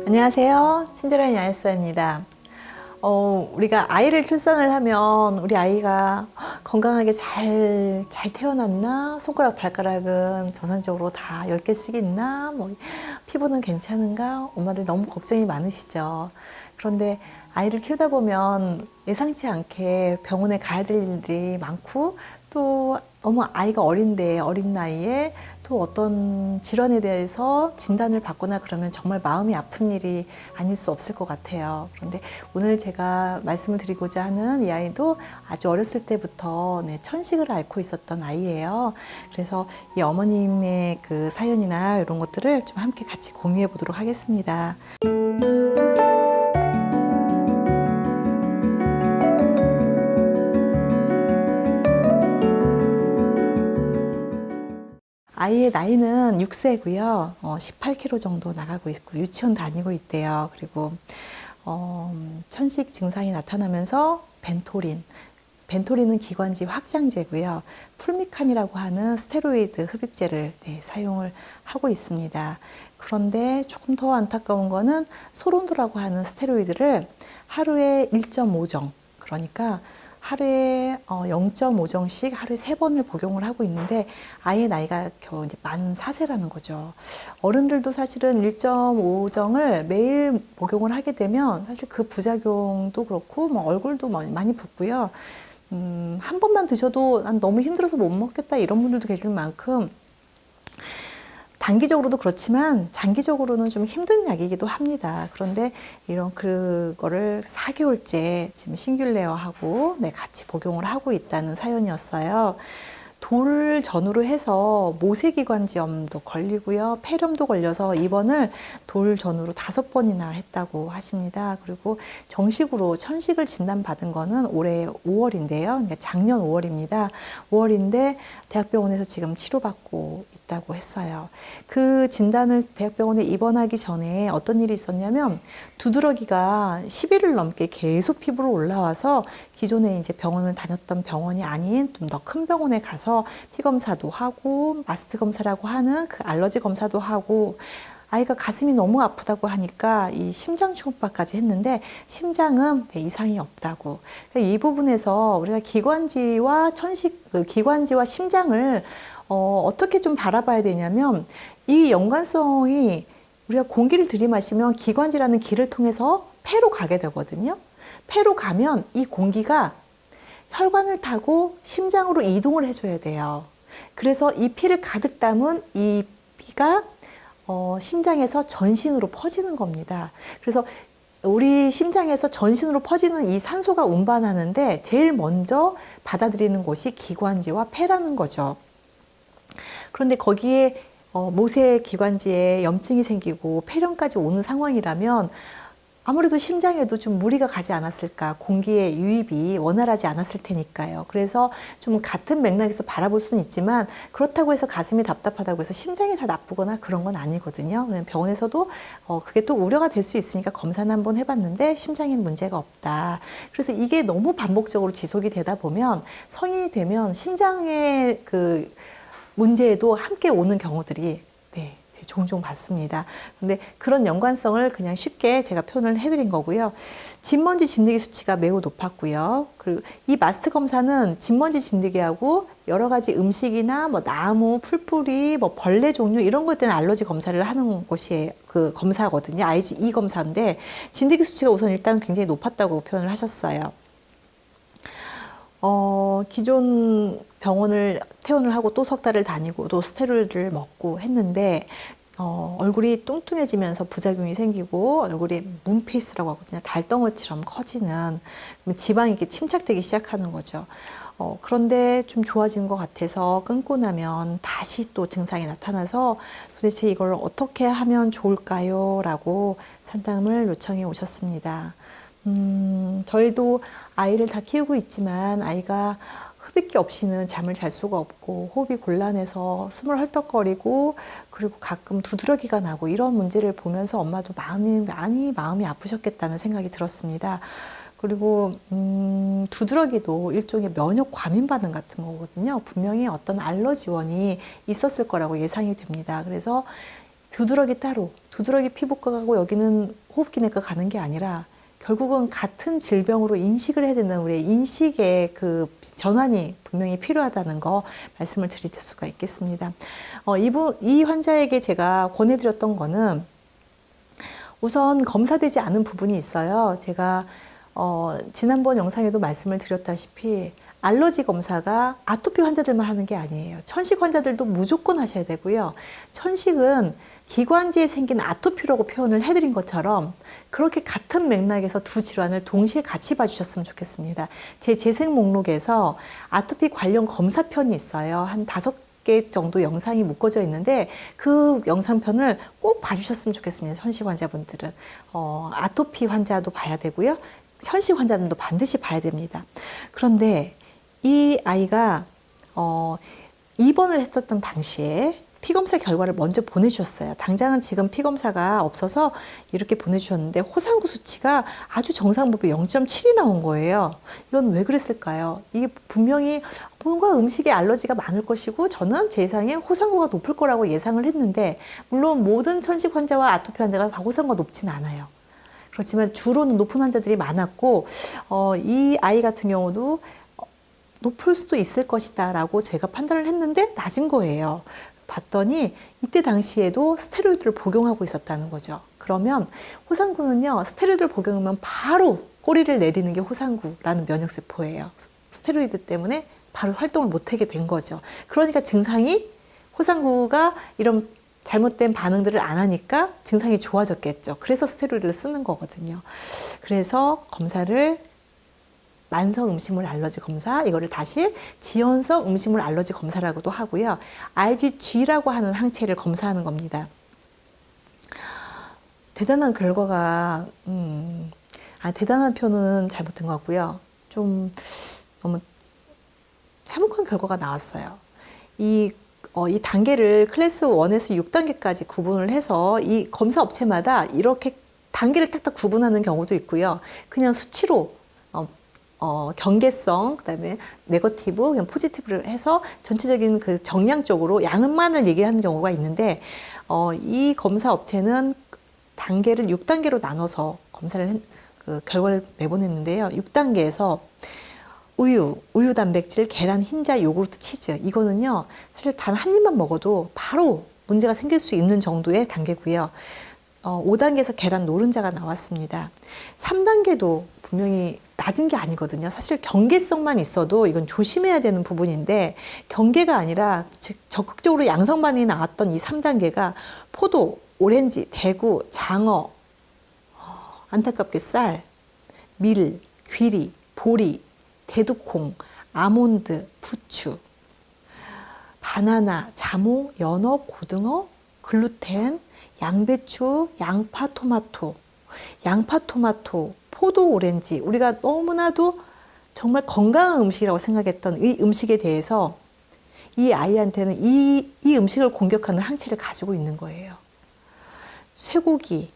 안녕하세요. 친절한 야외사입니다. 우리가 아이를 출산을 하면 우리 아이가 건강하게 잘 태어났나? 손가락, 발가락은 전반적으로 다 10개씩 있나? 피부는 괜찮은가? 엄마들 너무 걱정이 많으시죠. 그런데 아이를 키우다 보면 예상치 않게 병원에 가야 될 일들이 많고 또 너무 아이가 어린 나이에 또 어떤 질환에 대해서 진단을 받거나 그러면 정말 마음이 아픈 일이 아닐 수 없을 것 같아요. 그런데 오늘 제가 말씀을 드리고자 하는 이 아이도 아주 어렸을 때부터 천식을 앓고 있었던 아이예요. 그래서 이 어머님의 그 사연이나 이런 것들을 좀 함께 같이 공유해 보도록 하겠습니다. 아이의 나이는 6세고요. 18kg 정도 나가고 있고 유치원 다니고 있대요. 그리고 천식 증상이 나타나면서 벤토린은 기관지 확장제고요. 풀미칸이라고 하는 스테로이드 흡입제를 사용을 하고 있습니다. 그런데 조금 더 안타까운 거는 소론도라고 하는 스테로이드를 하루에 1.5정, 그러니까 하루에 0.5정씩 하루에 3번을 복용을 하고 있는데 아이의 나이가 겨우 이제 만 4세라는 거죠. 어른들도 사실은 1.5정을 매일 복용을 하게 되면 사실 그 부작용도 그렇고 얼굴도 많이 붓고요. 한 번만 드셔도 난 너무 힘들어서 못 먹겠다 이런 분들도 계실 만큼 단기적으로도 그렇지만 장기적으로는 좀 힘든 약이기도 합니다. 그런데 이런 그거를 4개월째 지금 싱귤레어하고 같이 복용을 하고 있다는 사연이었어요. 돌 전후로 해서 모세기관지염도 걸리고요. 폐렴도 걸려서 입원을 돌 전후로 5번이나 했다고 하십니다. 그리고 정식으로 천식을 진단받은 거는 올해 5월인데요. 그러니까 작년 5월입니다. 5월인데 대학병원에서 지금 치료받고 있다고 했어요. 그 진단을 대학병원에 입원하기 전에 어떤 일이 있었냐면 두드러기가 10일을 넘게 계속 피부로 올라와서 기존에 이제 병원을 다녔던 병원이 아닌 좀 더 큰 병원에 가서 피검사도 하고 마스트 검사라고 하는 그 알러지 검사도 하고 아이가 가슴이 너무 아프다고 하니까 이 심장 초음파까지 했는데 심장은 이상이 없다고. 이 부분에서 우리가 기관지와 심장을 어떻게 좀 바라봐야 되냐면 이 연관성이 우리가 공기를 들이마시면 기관지라는 길을 통해서 폐로 가게 되거든요. 폐로 가면 이 공기가 혈관을 타고 심장으로 이동을 해줘야 돼요. 그래서 이 피를 가득 담은 이 피가 심장에서 전신으로 퍼지는 겁니다. 그래서 우리 심장에서 전신으로 퍼지는 이 산소가 운반하는데 제일 먼저 받아들이는 곳이 기관지와 폐라는 거죠. 그런데 거기에 모세 기관지에 염증이 생기고 폐렴까지 오는 상황이라면 아무래도 심장에도 좀 무리가 가지 않았을까, 공기의 유입이 원활하지 않았을 테니까요. 그래서 좀 같은 맥락에서 바라볼 수는 있지만 그렇다고 해서 가슴이 답답하다고 해서 심장이 다 나쁘거나 그런 건 아니거든요. 병원에서도 그게 또 우려가 될 수 있으니까 검사는 한번 해봤는데 심장에는 문제가 없다. 그래서 이게 너무 반복적으로 지속이 되다 보면 성인이 되면 심장의 그 문제에도 함께 오는 경우들이 종종 봤습니다. 근데 그런 연관성을 그냥 쉽게 제가 표현을 해드린 거고요. 진먼지 진드기 수치가 매우 높았고요. 그리고 이 마스트 검사는 진먼지 진드기하고 여러 가지 음식이나 나무, 풀뿌리, 벌레 종류 이런 것 때문에 알러지 검사를 하는 곳이 그 검사거든요. IgE 검사인데 진드기 수치가 우선 일단 굉장히 높았다고 표현을 하셨어요. 기존 병원을 퇴원을 하고 또 석 달을 다니고 또 스테로이드를 먹고 했는데 얼굴이 뚱뚱해지면서 부작용이 생기고 얼굴이 문페이스라고 하거든요. 달덩어리처럼 커지는 지방이 이렇게 침착되기 시작하는 거죠. 그런데 좀 좋아지는 것 같아서 끊고 나면 다시 또 증상이 나타나서 도대체 이걸 어떻게 하면 좋을까요? 라고 상담을 요청해 오셨습니다. 저희도 아이를 다 키우고 있지만 아이가 흡입기 없이는 잠을 잘 수가 없고 호흡이 곤란해서 숨을 헐떡거리고 그리고 가끔 두드러기가 나고 이런 문제를 보면서 엄마도 마음이 아프셨겠다는 생각이 들었습니다. 그리고 두드러기도 일종의 면역 과민 반응 같은 거거든요. 분명히 어떤 알러지원이 있었을 거라고 예상이 됩니다. 그래서 두드러기 따로, 두드러기 피부과 가고 여기는 호흡기내과 가는 게 아니라 결국은 같은 질병으로 인식을 해야 된다는 우리의 인식의 그 전환이 분명히 필요하다는 거 말씀을 드릴 수가 있겠습니다. 이 환자에게 제가 권해드렸던 거는 우선 검사되지 않은 부분이 있어요. 제가 지난번 영상에도 말씀을 드렸다시피 알러지 검사가 아토피 환자들만 하는 게 아니에요. 천식 환자들도 무조건 하셔야 되고요. 천식은 기관지에 생긴 아토피라고 표현을 해드린 것처럼 그렇게 같은 맥락에서 두 질환을 동시에 같이 봐주셨으면 좋겠습니다. 제 재생 목록에서 아토피 관련 검사편이 있어요. 한 5개 정도 영상이 묶어져 있는데 그 영상편을 꼭 봐주셨으면 좋겠습니다. 천식 환자분들은. 아토피 환자도 봐야 되고요. 천식 환자들도 반드시 봐야 됩니다. 그런데 이 아이가 입원을 했었던 당시에 피검사 결과를 먼저 보내주셨어요. 당장은 지금 피검사가 없어서 이렇게 보내주셨는데 호상구 수치가 아주 정상법이 0.7이 나온 거예요. 이건 왜 그랬을까요? 이게 분명히 뭔가 음식에 알러지가 많을 것이고 저는 제 예상에 호상구가 높을 거라고 예상을 했는데 물론 모든 천식 환자와 아토피 환자가 다 호상구가 높진 않아요. 그렇지만 주로는 높은 환자들이 많았고 이 아이 같은 경우도 높을 수도 있을 것이다 라고 제가 판단을 했는데 낮은 거예요. 봤더니 이때 당시에도 스테로이드를 복용하고 있었다는 거죠. 그러면 호상구는요, 스테로이드를 복용하면 바로 꼬리를 내리는 게 호상구라는 면역세포예요. 스테로이드 때문에 바로 활동을 못하게 된 거죠. 그러니까 증상이 호상구가 이런 잘못된 반응들을 안 하니까 증상이 좋아졌겠죠. 그래서 스테로이드를 쓰는 거거든요. 그래서 검사를 만성 음식물 알러지 검사, 이거를 다시 지연성 음식물 알러지 검사라고도 하고요. IgG라고 하는 항체를 검사하는 겁니다. 대단한 결과가, 대단한 표현은 잘못된 것 같고요. 좀 너무 참혹한 결과가 나왔어요. 이 단계를 클래스 1에서 6단계까지 구분을 해서 이 검사 업체마다 이렇게 단계를 딱딱 구분하는 경우도 있고요. 그냥 수치로 경계성, 그다음에 네거티브, 그냥 포지티브를 해서 전체적인 그 정량적으로 양만을 얘기하는 경우가 있는데 이 검사 업체는 단계를 6단계로 나눠서 검사를 그 결과를 내보냈는데요. 6단계에서 우유 단백질, 계란, 흰자, 요구르트, 치즈 이거는요 사실 단 한 입만 먹어도 바로 문제가 생길 수 있는 정도의 단계고요. 5단계에서 계란 노른자가 나왔습니다. 3단계도 분명히 낮은 게 아니거든요. 사실 경계성만 있어도 이건 조심해야 되는 부분인데 경계가 아니라 적극적으로 양성반응이 나왔던 이 3단계가 포도, 오렌지, 대구, 장어, 안타깝게 쌀, 밀, 귀리, 보리, 대두콩, 아몬드, 부추, 바나나, 자몽, 연어, 고등어, 글루텐, 양배추, 양파, 토마토, 포도, 오렌지. 우리가 너무나도 정말 건강한 음식이라고 생각했던 이 음식에 대해서 이 아이한테는 이 음식을 공격하는 항체를 가지고 있는 거예요. 쇠고기,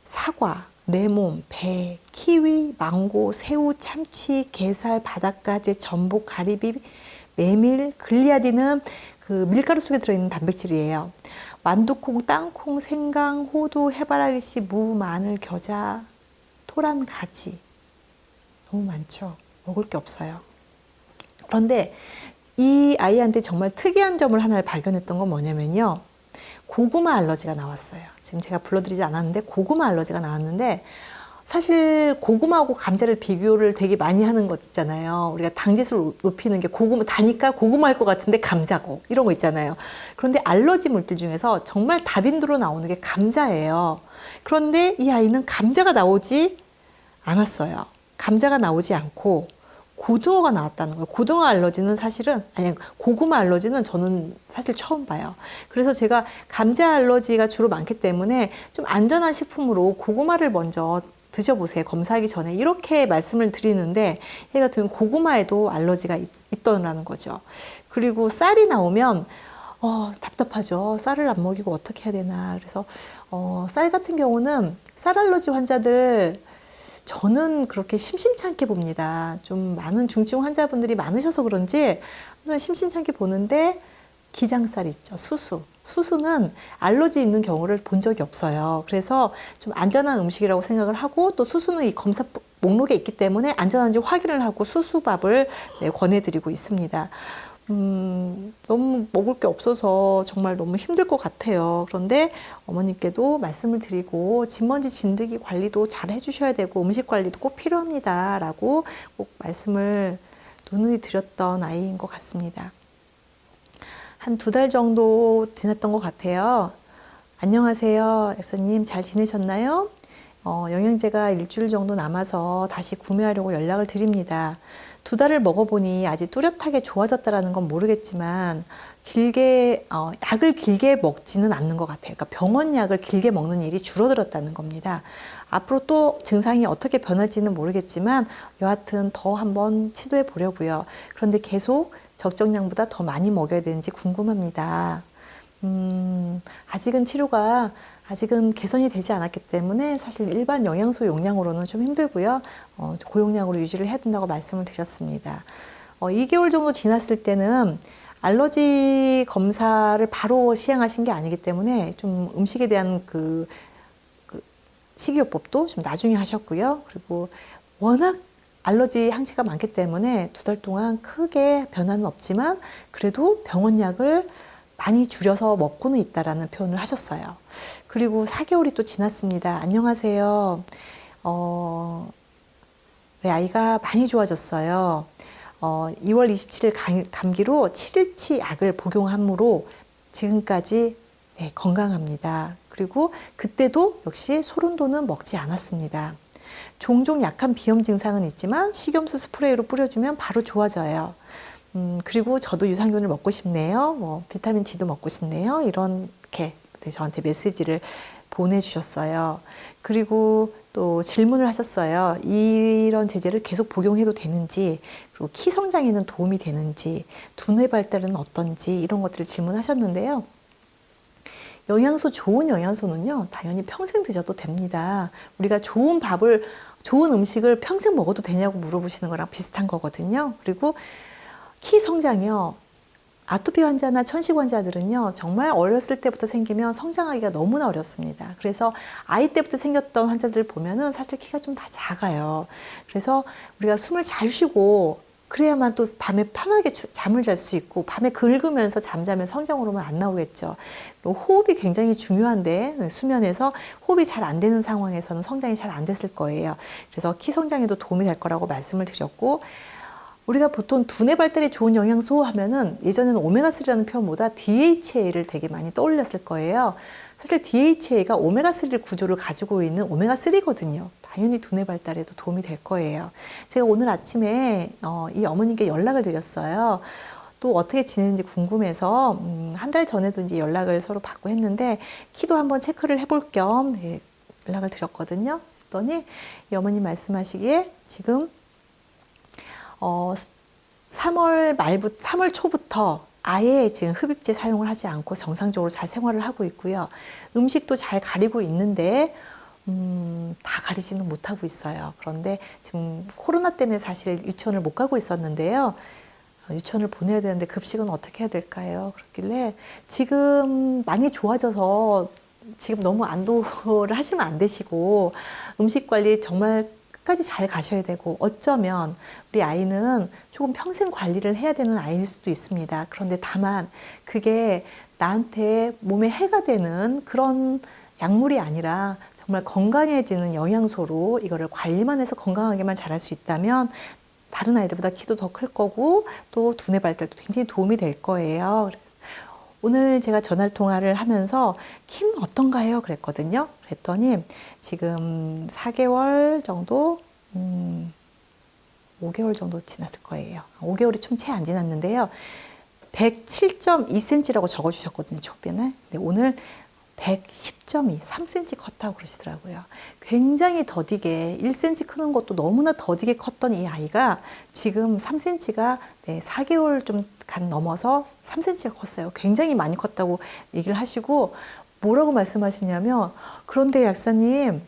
사과, 레몬, 배, 키위, 망고, 새우, 참치, 게살, 바닷가재, 전복, 가리비, 메밀, 글리아딘은 그 밀가루 속에 들어있는 단백질이에요. 완두콩, 땅콩, 생강, 호두, 해바라기씨, 무, 마늘, 겨자, 토란, 가지. 너무 많죠. 먹을 게 없어요. 그런데 이 아이한테 정말 특이한 점을 하나를 발견했던 건 뭐냐면요. 고구마 알러지가 나왔어요. 지금 제가 불러드리지 않았는데 고구마 알러지가 나왔는데 사실 고구마하고 감자를 비교를 되게 많이 하는 것 있잖아요. 우리가 당지수를 높이는 게 고구마, 다니까 고구마일 것 같은데 감자고 이런 거 있잖아요. 그런데 알러지 물질 중에서 정말 다빈도로 나오는 게 감자예요. 그런데 이 아이는 감자가 나오지 않았어요. 감자가 나오지 않고 고등어가 나왔다는 거예요. 고등어 알러지는 사실은, 아니, 고구마 알러지는 저는 사실 처음 봐요. 그래서 제가 감자 알러지가 주로 많기 때문에 좀 안전한 식품으로 고구마를 먼저 드셔보세요. 검사하기 전에. 이렇게 말씀을 드리는데, 얘 같은 경우는 고구마에도 알러지가 있더라는 거죠. 그리고 쌀이 나오면, 답답하죠. 쌀을 안 먹이고 어떻게 해야 되나. 그래서, 쌀 같은 경우는 쌀 알러지 환자들, 저는 그렇게 심심찮게 봅니다. 좀 많은 중증 환자분들이 많으셔서 그런지 심심찮게 보는데 기장살 있죠. 수수. 수수는 알러지 있는 경우를 본 적이 없어요. 그래서 좀 안전한 음식이라고 생각을 하고 또 수수는 이 검사 목록에 있기 때문에 안전한지 확인을 하고 수수밥을 네, 권해드리고 있습니다. 너무 먹을 게 없어서 정말 너무 힘들 것 같아요. 그런데 어머님께도 말씀을 드리고 진먼지 진드기 관리도 잘 해주셔야 되고 음식 관리도 꼭 필요합니다. 라고 꼭 말씀을 누누이 드렸던 아이인 것 같습니다. 한 2달 정도 지났던 것 같아요. 안녕하세요. 약사님 잘 지내셨나요? 영양제가 일주일 정도 남아서 다시 구매하려고 연락을 드립니다. 2달을 먹어보니 아직 뚜렷하게 좋아졌다는 건 모르겠지만 약을 길게 먹지는 않는 것 같아요. 그러니까 병원 약을 길게 먹는 일이 줄어들었다는 겁니다. 앞으로 또 증상이 어떻게 변할지는 모르겠지만 여하튼 더 한번 시도해 보려고요. 그런데 계속 적정량보다 더 많이 먹여야 되는지 궁금합니다. 아직은 개선이 되지 않았기 때문에 사실 일반 영양소 용량으로는 좀 힘들고요. 고용량으로 유지를 해야 된다고 말씀을 드렸습니다. 2개월 정도 지났을 때는 알러지 검사를 바로 시행하신 게 아니기 때문에 좀 음식에 대한 그 식이요법도 좀 나중에 하셨고요. 그리고 워낙 알러지 항체가 많기 때문에 2달 동안 크게 변화는 없지만 그래도 병원 약을 많이 줄여서 먹고는 있다라는 표현을 하셨어요. 그리고 4개월이 또 지났습니다. 안녕하세요. 우리 아이가 많이 좋아졌어요. 2월 27일 감기로 7일치 약을 복용함으로 지금까지 네, 건강합니다. 그리고 그때도 역시 소른도는 먹지 않았습니다. 종종 약한 비염 증상은 있지만 식염수 스프레이로 뿌려주면 바로 좋아져요. 그리고 저도 유산균을 먹고 싶네요. 비타민 D도 먹고 싶네요. 이렇게 저한테 메시지를 보내주셨어요. 그리고 또 질문을 하셨어요. 이런 제제를 계속 복용해도 되는지, 그리고 키 성장에는 도움이 되는지, 두뇌 발달은 어떤지 이런 것들을 질문하셨는데요. 좋은 영양소는요, 당연히 평생 드셔도 됩니다. 우리가 좋은 음식을 평생 먹어도 되냐고 물어보시는 거랑 비슷한 거거든요. 그리고 키 성장이요. 아토피 환자나 천식 환자들은요, 정말 어렸을 때부터 생기면 성장하기가 너무나 어렵습니다. 그래서 아이 때부터 생겼던 환자들을 보면은 사실 키가 좀 다 작아요. 그래서 우리가 숨을 잘 쉬고 그래야만 또 밤에 편하게 잠을 잘 수 있고 밤에 긁으면서 잠자면 성장 호르몬 안 나오겠죠. 호흡이 굉장히 중요한데 수면에서 호흡이 잘 안 되는 상황에서는 성장이 잘 안 됐을 거예요. 그래서 키 성장에도 도움이 될 거라고 말씀을 드렸고, 우리가 보통 두뇌 발달에 좋은 영양소 하면은 예전에는 오메가3라는 표현보다 DHA를 되게 많이 떠올렸을 거예요. 사실 DHA가 오메가3 구조를 가지고 있는 오메가3거든요. 당연히 두뇌 발달에도 도움이 될 거예요. 제가 오늘 아침에 이 어머님께 연락을 드렸어요. 또 어떻게 지내는지 궁금해서 한 달 전에도 이제 연락을 서로 받고 했는데 키도 한번 체크를 해볼 겸 네, 연락을 드렸거든요. 그랬더니 이 어머님 말씀하시기에 지금 3월 초부터 아예 지금 흡입제 사용을 하지 않고 정상적으로 잘 생활을 하고 있고요. 음식도 잘 가리고 있는데 다 가리지는 못하고 있어요. 그런데 지금 코로나 때문에 사실 유치원을 못 가고 있었는데요. 유치원을 보내야 되는데 급식은 어떻게 해야 될까요? 그렇길래 지금 많이 좋아져서 지금 너무 안도를 하시면 안 되시고 음식 관리 정말 끝까지 잘 가셔야 되고, 어쩌면 우리 아이는 조금 평생 관리를 해야 되는 아이일 수도 있습니다. 그런데 다만 그게 나한테 몸에 해가 되는 그런 약물이 아니라 정말 건강해지는 영양소로 이거를 관리만 해서 건강하게만 자랄 수 있다면 다른 아이들보다 키도 더 클 거고 또 두뇌 발달도 굉장히 도움이 될 거예요. 오늘 제가 전화 통화를 하면서 키는 어떤가요? 그랬거든요. 그랬더니 지금 4개월 정도, 5개월 정도 지났을 거예요. 5개월이 좀 채 안 지났는데요. 107.2cm라고 적어주셨거든요, 초변에. 근데 오늘 110.2, 3cm 컸다고 그러시더라고요. 굉장히 더디게 1cm 크는 것도 너무나 더디게 컸던 이 아이가 지금 3cm가 4개월 좀 간 넘어서 3cm가 컸어요. 굉장히 많이 컸다고 얘기를 하시고 뭐라고 말씀하시냐면, 그런데 약사님,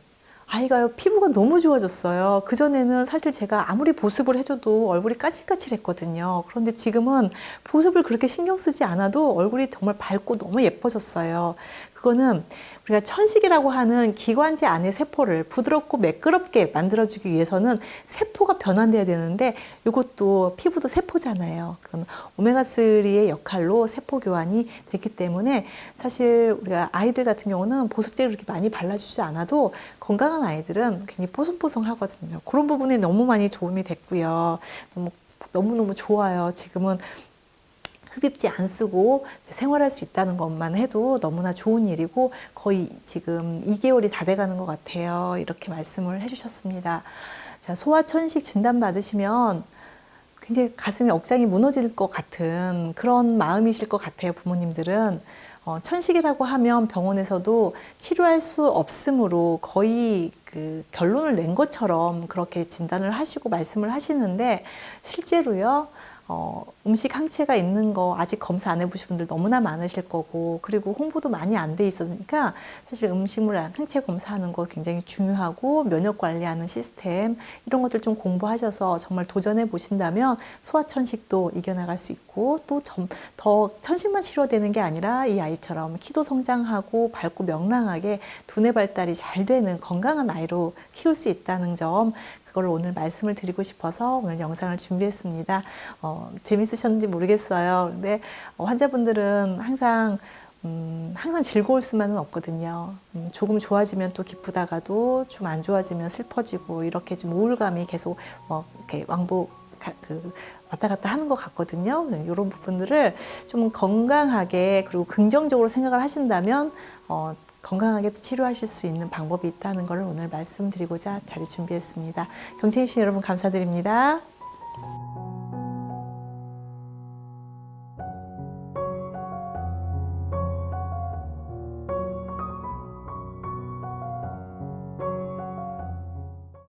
아이가요, 피부가 너무 좋아졌어요. 그전에는 사실 제가 아무리 보습을 해줘도 얼굴이 까칠까칠했거든요. 그런데 지금은 보습을 그렇게 신경 쓰지 않아도 얼굴이 정말 밝고 너무 예뻐졌어요. 그거는 우리가 천식이라고 하는 기관지 안의 세포를 부드럽고 매끄럽게 만들어주기 위해서는 세포가 변환돼야 되는데 이것도 피부도 세포잖아요. 그건 오메가3의 역할로 세포 교환이 됐기 때문에 사실 우리가 아이들 같은 경우는 보습제를 그렇게 많이 발라주지 않아도 건강한 아이들은 굉장히 뽀송뽀송하거든요. 그런 부분에 너무 많이 도움이 됐고요. 너무너무 좋아요. 지금은 흡입제 안 쓰고 생활할 수 있다는 것만 해도 너무나 좋은 일이고 거의 지금 2개월이 다 돼가는 것 같아요. 이렇게 말씀을 해주셨습니다. 자, 소아천식 진단 받으시면 굉장히 가슴이 억장이 무너질 것 같은 그런 마음이실 것 같아요. 부모님들은. 천식이라고 하면 병원에서도 치료할 수 없으므로 거의 그 결론을 낸 것처럼 그렇게 진단을 하시고 말씀을 하시는데 실제로요. 음식 항체가 있는 거 아직 검사 안 해보신 분들 너무나 많으실 거고 그리고 홍보도 많이 안 돼 있으니까 사실 음식물 항체 검사하는 거 굉장히 중요하고 면역 관리하는 시스템 이런 것들 좀 공부하셔서 정말 도전해 보신다면 소아천식도 이겨나갈 수 있고 또 더 천식만 치료되는 게 아니라 이 아이처럼 키도 성장하고 밝고 명랑하게 두뇌 발달이 잘 되는 건강한 아이로 키울 수 있다는 점 그걸 오늘 말씀을 드리고 싶어서 오늘 영상을 준비했습니다. 재밌으셨는지 모르겠어요. 근데 환자분들은 항상 즐거울 수만은 없거든요. 조금 좋아지면 또 기쁘다가도 좀 안 좋아지면 슬퍼지고 이렇게 좀 우울감이 계속 이렇게 왔다 갔다 하는 것 같거든요. 이런 부분들을 좀 건강하게 그리고 긍정적으로 생각을 하신다면 건강하게 또 치료하실 수 있는 방법이 있다는 걸 오늘 말씀드리고자 자리 준비했습니다. 경청해주신 여러분 감사드립니다.